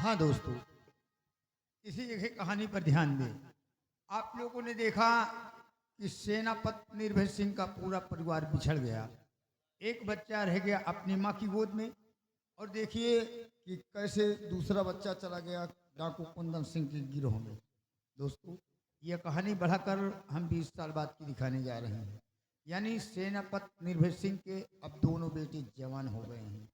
हाँ दोस्तों, इसी एक कहानी पर ध्यान दें। आप लोगों ने देखा कि सेनापति निर्भय सिंह का पूरा परिवार बिछड़ गया। एक बच्चा रह गया अपनी माँ की गोद में, और देखिए कि कैसे दूसरा बच्चा चला गया डाकू कुंदन सिंह के गिरोह में। दोस्तों, यह कहानी बढ़ाकर हम 20 साल बाद की दिखाने जा रहे हैं। यानी सेनापति निर्भय सिंह के अब दोनों बेटे जवान हो गए हैं।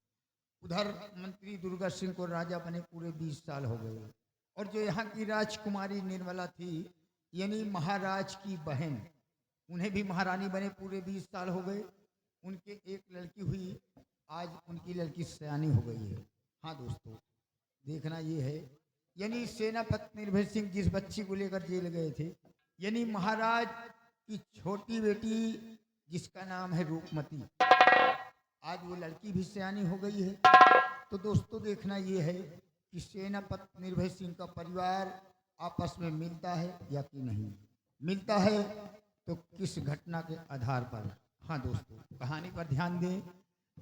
उधर मंत्री दुर्गा सिंह को राजा बने पूरे 20 साल हो गए। और जो यहाँ की राजकुमारी निर्मला थी, यानी महाराज की बहन, उन्हें भी महारानी बने पूरे 20 साल हो गए। उनके एक लड़की हुई, आज उनकी लड़की सयानी हो गई है। हाँ दोस्तों, देखना ये है, यानी सेनापति निर्भय सिंह जिस बच्ची को लेकर जेल गए थे, यानी महाराज की छोटी बेटी जिसका नाम है रूपमती, आज वो लड़की भी सयानी हो गई है। तो दोस्तों, देखना ये है कि सेनापति निर्भय सिंह का परिवार आपस में मिलता है या कि नहीं मिलता है, तो किस घटना के आधार पर। हाँ दोस्तों, कहानी पर ध्यान दें।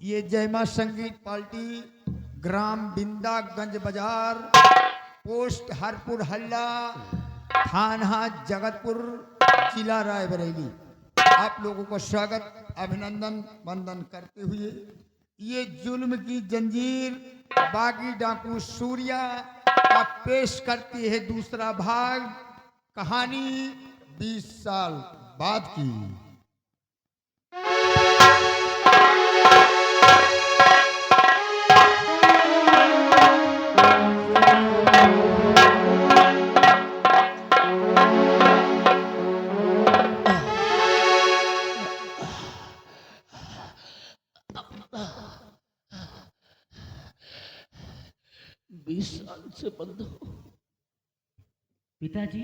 ये जय मां संगीत पार्टी, ग्राम बिंदागंज बाजार, पोस्ट हरपुर हल्ला, थाना जगतपुर, जिला रायबरेली। आप लोगों को स्वागत अभिनंदन वंदन करते हुए ये जुल्म की जंजीर बागी डाकू सूर्या का पेश करती है दूसरा भाग, कहानी 20 साल बाद की। से बंद हो। पिताजी,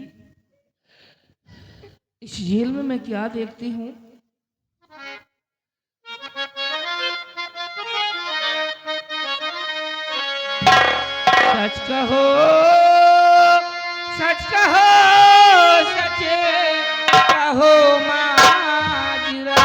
इस जेल में मैं क्या देखती हूँ? सच कहो, सच कहो, सच कहो माजरा।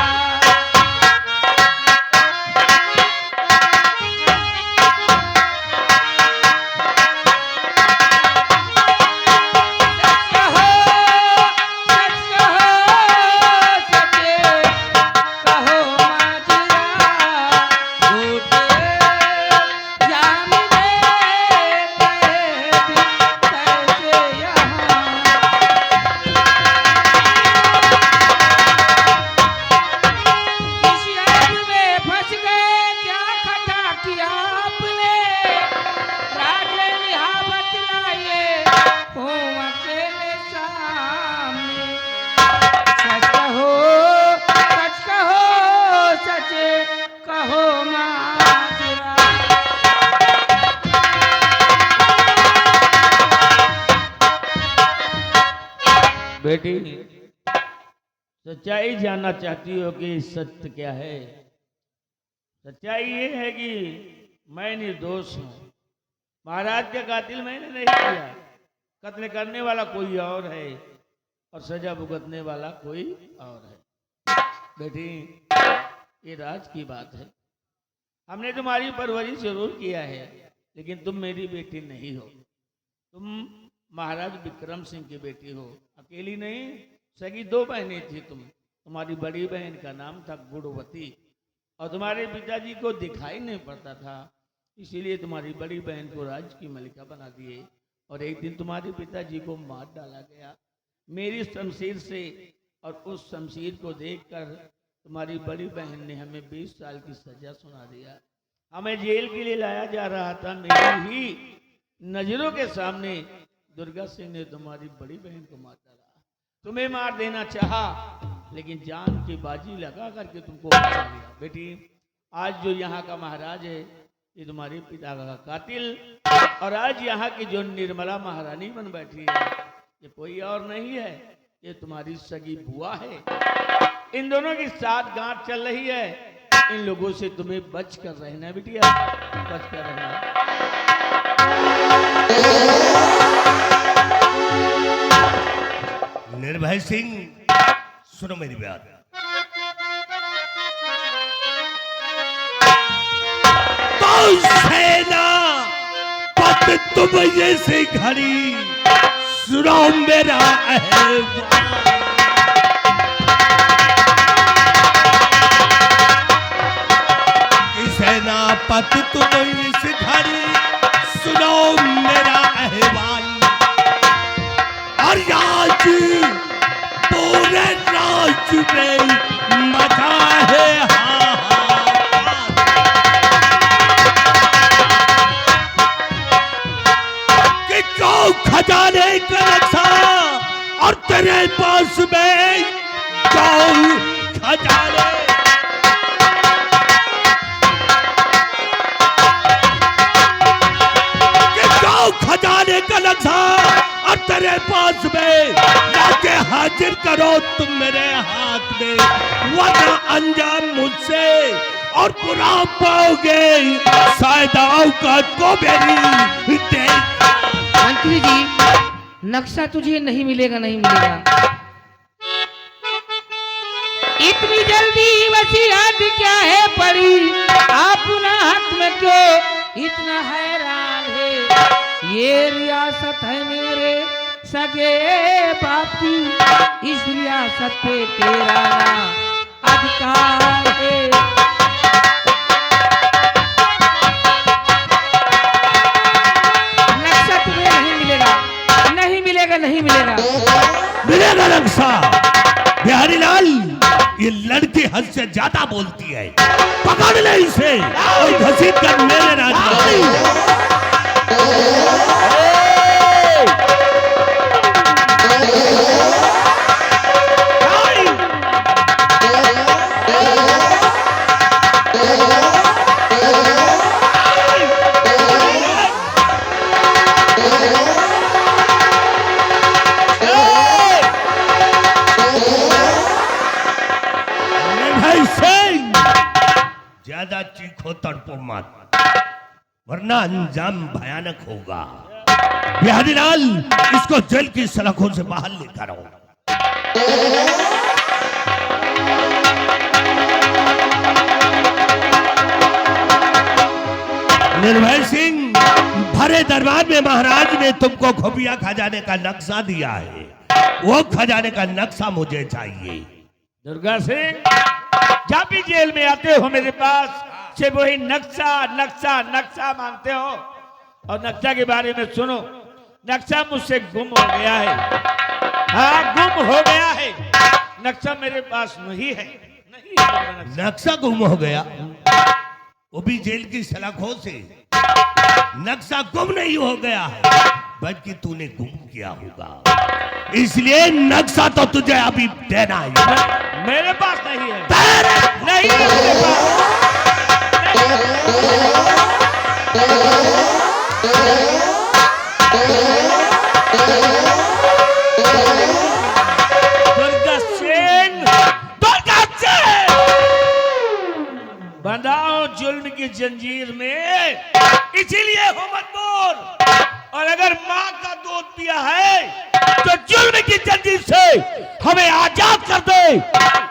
बेटी, सच्चाई जानना चाहती हो कि सत्य क्या है? सच्चाई ये है कि मैं निर्दोष हूं। महाराज के कातिल मैंने नहीं किया। कत्ल करने वाला कोई और है और सजा भुगतने वाला कोई और है। बेटी, ये राज की बात है। हमने तुम्हारी परवरिश जरूर किया है, लेकिन तुम मेरी बेटी नहीं हो। तुम महाराज विक्रम सिंह की बेटी हो। अकेली नहीं, सगी 2 बहनें थी। तुम्हारी बड़ी बहन का नाम था गुणवती, और तुम्हारे पिताजी को दिखाई नहीं पड़ता था, इसीलिए तुम्हारी बड़ी बहन को राज की मलिका बना दिए। और एक दिन तुम्हारे पिताजी को मार डाला गया मेरी शमशीर से, और उस शमशीर को देखकर तुम्हारी बड़ी बहन ने हमें 20 साल की सजा सुना दिया। हमें जेल के लिए लाया जा रहा था। मेरी ही नजरों के सामने दुर्गा सिंह ने तुम्हारी बड़ी बहन को मार डाला। तुम्हें मार देना चाहा, लेकिन जान की बाजी लगा करके तुमको बचा लिया। बेटी, आज जो यहाँ का महाराज है, ये तुम्हारे पिता का कातिल, और आज यहाँ की जो निर्मला महारानी बन बैठी है, ये कोई और नहीं है, ये तुम्हारी सगी बुआ है। इन दोनों की साथ गांठ चल रही है। इन लोगों से तुम्हें बच कर रहना बिटिया, बच कर रहना। निर्भय सिंह, सुनो मेरी बात। तो सेना तो तुम ये से घड़ी सुनो मेरा अहवाल। सेनापति तुम इस घड़ी सुनो मेरा अहवाल। और आज पूरे राज्य में मचा है हाहाकार। कि क्यों खजाने का नक्शा और तेरे पास में क्यों खजाने। खजाने का नक्शा और तेरे पास में लाके हाजिर करो तुम मेरे हाथ में, वरना अंजाम मुझसे और बुरा पाओगे शायद औकात को मेरी देख। मंत्री जी, नक्शा तुझे नहीं मिलेगा, नहीं मिलेगा। इतनी जल्दी वसीयत क्या है पड़ी, अपना हक में क्यों इतना हैरान है। ये रियासत है मेरे सगे बाप की, इस रियासत पे तेरा ना अधिकार है। नक्शा तुम्हें नहीं मिलेगा, नहीं मिलेगा, नहीं मिलेगा। मिलेगा नक्शा। बिहारी लाल, ये लड़की हद से ज्यादा बोलती है, पकड़ ले इसे और घसीट कर मेरे राज। ज्यादा चीखो तड़पो मत, वरना अंजाम भयानक होगा। बिहारी लाल, इसको जेल की सलाखों से बाहर लेकर आओ। निर्भय सिंह, भरे दरबार में महाराज ने तुमको खुफिया खजाने का नक्शा दिया है, वो खजाने का नक्शा मुझे चाहिए। दुर्गा सिंह, जब भी जेल में आते हो मेरे पास से वही नक्शा नक्शा नक्शा मांगते हो, और नक्शा के बारे में सुनो, नक्शा मुझसे गुम हो गया है। हाँ, गुम हो गया है, नक्शा मेरे पास नहीं है, नहीं है। नक्शा गुम हो गया, वो भी जेल की सलाखों से। नक्शा गुम नहीं हो गया है, बल्कि तूने गुम किया होगा, इसलिए नक्शा तो तुझे अभी देना है। मेरे पास नहीं है, नहीं है मेरे पास। दुर्गा सिंह, दुर्गा सिंह, बंधाओ जुल्म की जंजीर में, इसीलिए हो मजबूर। और अगर माँ का दूध पिया है तो जुल्म की जंजीर से हमें आजाद कर दे।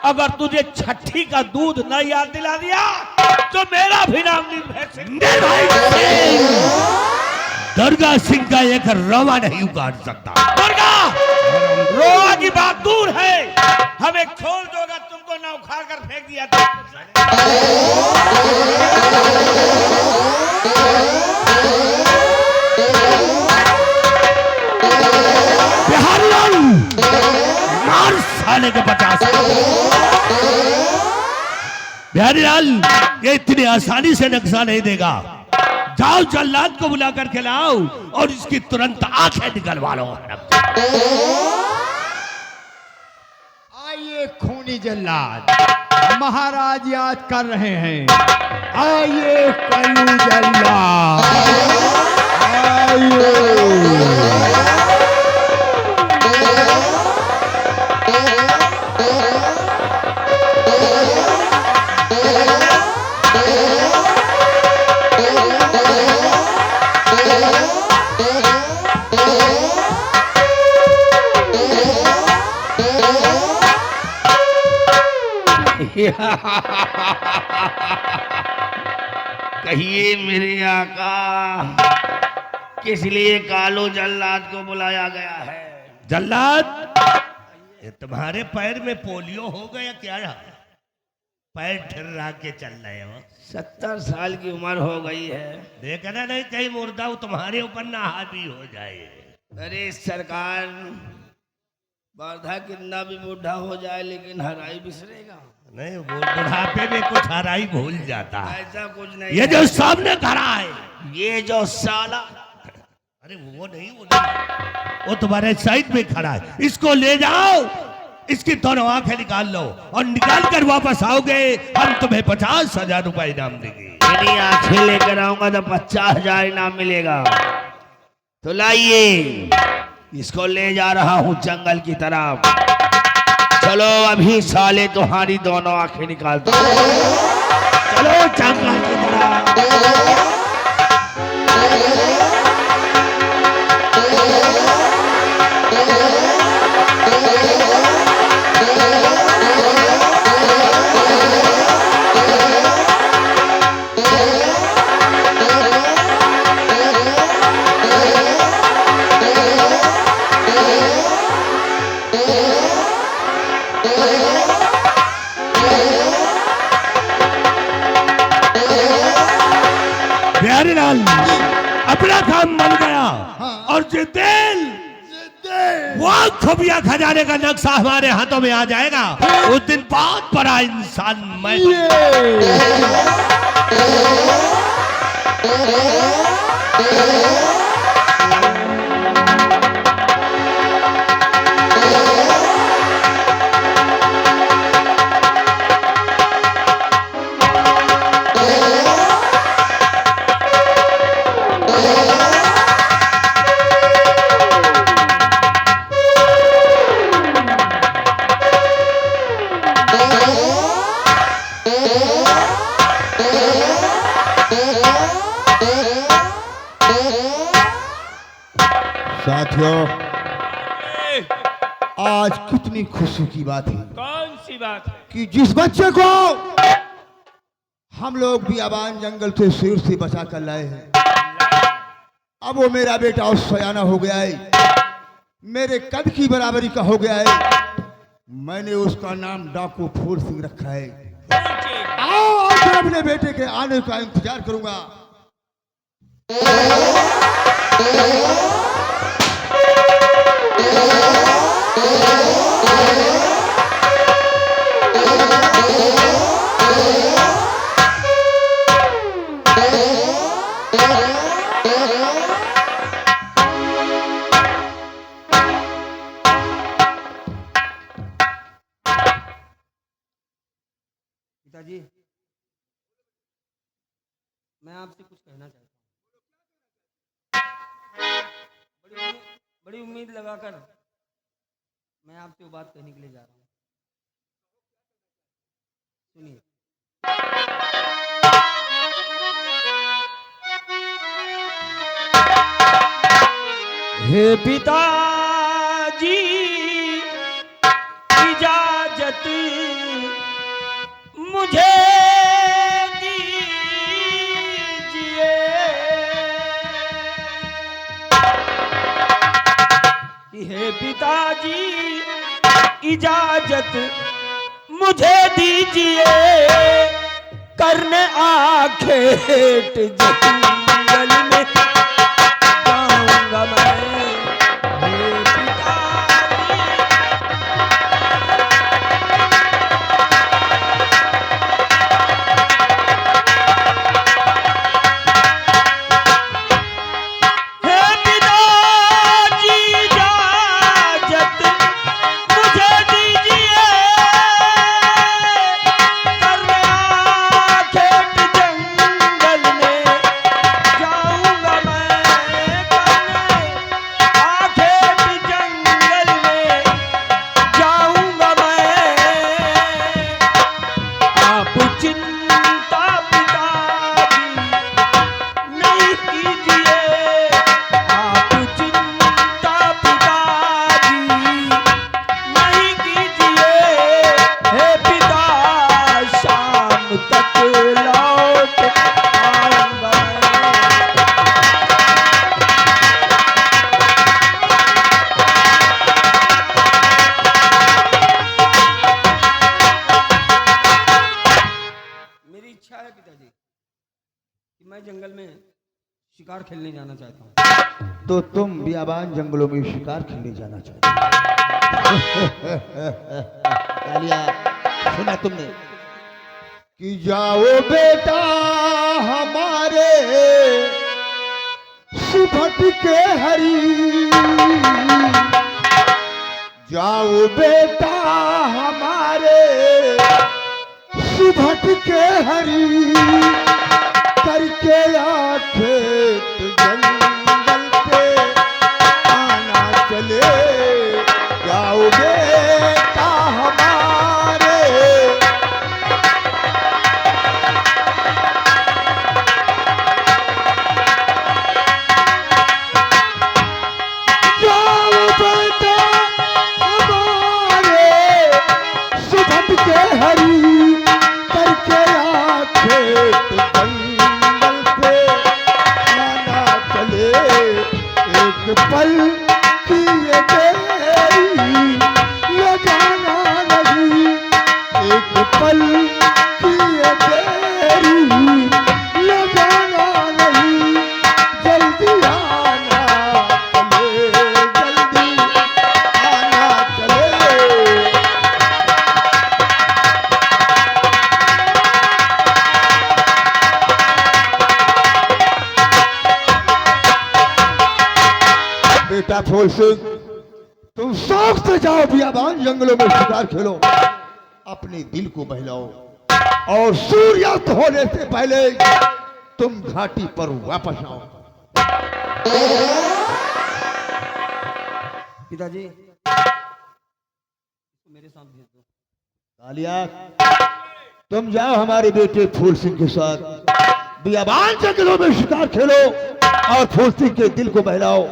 अगर तुझे छठी का दूध न याद दिला दिया तो मेरा भी नाम निर्भय सिंह। दुर्गा सिंह का एक रवा नहीं उगाड़ सकता। दुर्गा, रोआ की बात दूर है, हमें खोल दोगा, तुमको न उखाड़ कर फेंक दिया था। बिहारी लाल, मार साले के 50। बिहारी लाल, ये इतनी आसानी से नक्शा नहीं देगा। जाओ जल्लाद को बुला कर खिलाओ और इसकी तुरंत आंखें निकलवा लो। आइए खूनी जल्लाद, महाराज याद कर रहे हैं। आइए कल्लू जल्लाद, आइए। कहिए मेरे आका, किस लिए कालू जल्लाद को बुलाया गया है? जल्लाद, ये तुम्हारे पैर में पोलियो हो गया क्या? पैर ठर्रा के चल रहे हो? 70 साल की उम्र हो गई है। देखना नहीं कहीं मुर्दा तुम्हारे ऊपर ना हावी हो जाए। अरे सरकार, बाधा कितना भी बूढ़ा हो जाए लेकिन हराई बिसरेगा नहीं, वो बुढ़ापे में कुछ हराई भूल जाता है। ऐसा कुछ नहीं। ये जो सामने खड़ा है, ये जो साला, अरे वो नहीं, वो तुम्हारे साइड में खड़ा है। इसको ले जाओ, इसकी दोनों आंखें निकाल लो और निकाल कर वापस आओगे, हम तुम्हें 50,000 रुपए इनाम देंगे। इन्हीं आंखें लेकर आऊंगा तो 50,000 इनाम मिलेगा। तो लाइए, इसको ले जा रहा हूं जंगल की तरफ। चलो अभी साले तुम्हारी दोनों आंखें निकाल दो। चलो जंगल की तरफ। प्यारेलाल, अपना काम बन गया। और जितेल, वो खुफिया खजाने का नक्शा हमारे हाथों में आ जाएगा, उस दिन बहुत बड़ा इंसान मैं साथियों, आज कितनी खुशी की बात है। कौन सी बात है? कि जिस बच्चे को हम लोग बियाबान जंगल से शेर से बचा कर लाए हैं, अब वो मेरा बेटा और सयाना हो गया है, मेरे कद की बराबरी का हो गया है। मैंने उसका नाम डाकू फूल सिंह रखा है। आज मैं अपने बेटे के आने का इंतजार करूंगा। पिताजी, मैं आपसे कुछ कहना चाहता हूँ। बड़ी उम्मीद लगाकर मैं आपसे वो बात कहने के लिए जा रहा हूँ। सुनिए। हे पिताजी, इजाजत मुझे दीजिए, हे पिताजी इजाजत मुझे दीजिए, करने आखेट जंगल में जाऊंगा मैं। हे पिताजी, हे पिताजी इजाजत मुझे दीजिए, करने आखेट जंगल में कि मैं जंगल में शिकार खेलने जाना चाहता हूँ। तो तुम बियाबान जंगलों में शिकार खेलने जाना चाहते हो। तालिया सुना तुमने कि जाओ बेटा हमारे सुभट के हरी, जाओ बेटा हमारे सुभट के हरी, करके खेत जंगल पे आना चले, जाओ बेटा हमारे। जाओ बेटा हमारे सुभट के हरी, करके खेत जंगल पे आना चले, एक पल की ये देरी ले जाना नहीं, एक पल की ये देरी ले जाना नहीं, जल्दी आना चले, जल्दी आना चले। बेटा फूल सिंह, तुम शौक से जाओ बियाबान जंगलों में शिकार खेलो, अपने दिल को बहलाओ, और सूर्यास्त होने से पहले तुम घाटी पर वापस आओ। पिताजी मेरे साथ भेज दो। तालिया तुम जाओ हमारे बेटे फूल सिंह के साथ बियाबान जंगलों में शिकार खेलो, और फूल सिंह के दिल को बहलाओ,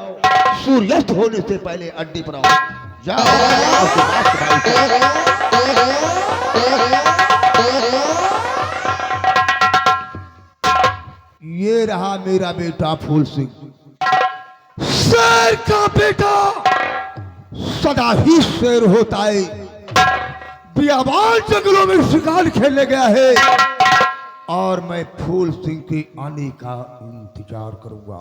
सूर्यास्त होने से पहले अड्डे पर आओ। जाओ, ये रहा मेरा बेटा फूल सिंह, शेर का बेटा सदा ही शेर होता है, बियाबान जंगलों में शिकार खेलने गया है, और मैं फूल सिंह के आने का इंतजार करूंगा।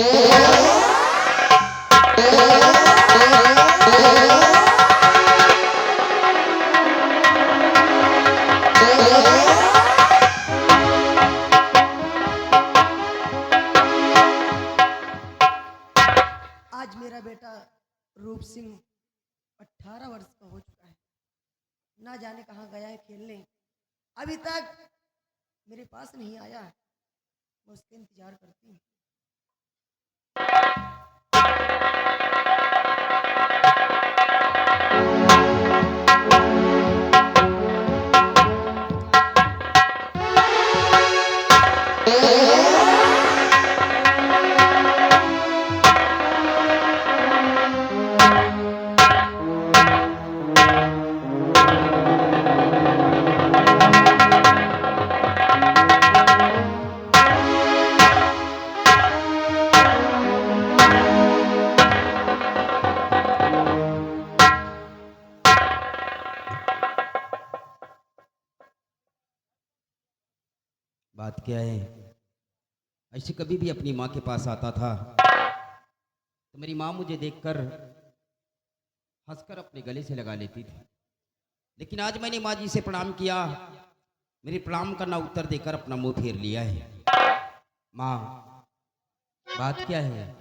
आज मेरा बेटा रूप सिंह 18 वर्ष का हो चुका है, ना जाने कहाँ गया है खेलने, अभी तक मेरे पास नहीं आया है, मैं उसका इंतजार करती हूँ। बात क्या है, ऐसे कभी भी अपनी माँ के पास आता था तो मेरी माँ मुझे देखकर हंसकर अपने गले से लगा लेती थी, लेकिन आज मैंने माँ जी से प्रणाम किया, मेरे प्रणाम का ना उत्तर देकर अपना मुंह फेर लिया है। माँ बात क्या है?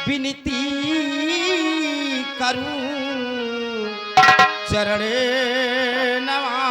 विनती करूं चरणे नवा